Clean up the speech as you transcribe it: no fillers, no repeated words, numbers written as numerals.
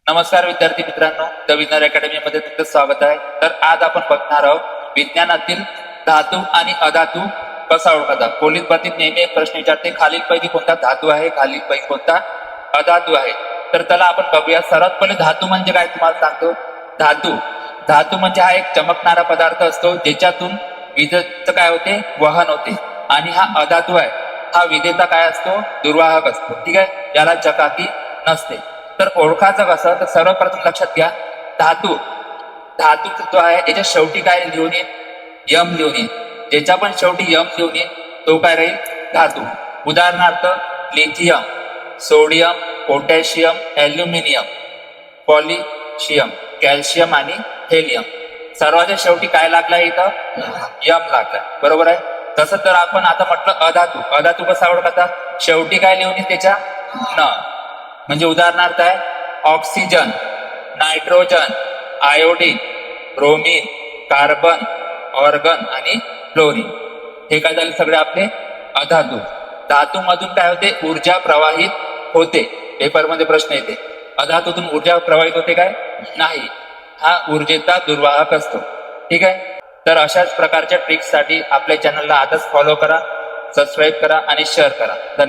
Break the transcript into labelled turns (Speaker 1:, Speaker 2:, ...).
Speaker 1: नमस्कार विद्यार्थी मित्रांनो, द विज्ञान अकॅडमी मध्ये तुमचं स्वागत आहे. तर आज आपण बघणार आहोत विज्ञानातील धातू आणि अधातू कसा ओळखायचा. पोलीस भरतीत नेहमी एक प्रश्न विचारते, खालीलपैकी कोणता धातू आहे, खालीलपैकी कोणता अधातू आहे. तर त्याला आपण बघूया. सर्वात पहिले धातू म्हणजे काय तुम्हाला सांगतो. धातू म्हणजे हा एक चमकणारा पदार्थ असतो ज्याच्यातून विजेचं काय होते, वहन होते. आणि हा अधातू आहे, हा विजेचा काय असतो, दुर्वाहक असतो. ठीक आहे, याला चकाकी नसते. तर ओळखायचं कसं, तर सर्वप्रथम लक्षात घ्या, धातू जो आहे याच्या शेवटी काय लिहून येईल, यम लिहून येईल. ज्याच्या पण शेवटी यम लिहून येईल तो काय राहील, धातू. उदाहरणार्थ लिथियम, सोडियम, पोटॅशियम, ॲल्युमिनियम, पॉलिशियम, कॅल्शियम आणि हेलियम. सर्वांच्या शेवटी काय लागलाय, इथं यम लागलाय. बरोबर आहे. तसं तर आपण आता म्हटलं अधातू कसा ओळखायचा, शेवटी काय लिहून येईल त्याच्या न. म्हणजे उदाहरणार्थ आहे oxygen, nitrogen, iodine, bromine, carbon, organ आणि फ्लोरीन. हे काय झाले सगळे आपले अधातू. धातूमधून काय होते, ऊर्जा प्रवाहित होते. पेपरमध्ये प्रश्न येते, अधातूतून ऊर्जा प्रवाहित होते काय, नाही. हा ऊर्जेचा दुर्वाहक असतो. ठीक आहे. तर अशाच प्रकारच्या ट्रिक्स साठी आपल्या चॅनलला आताच फॉलो करा, सबस्क्राईब करा आणि शेअर करा. धन्यवाद.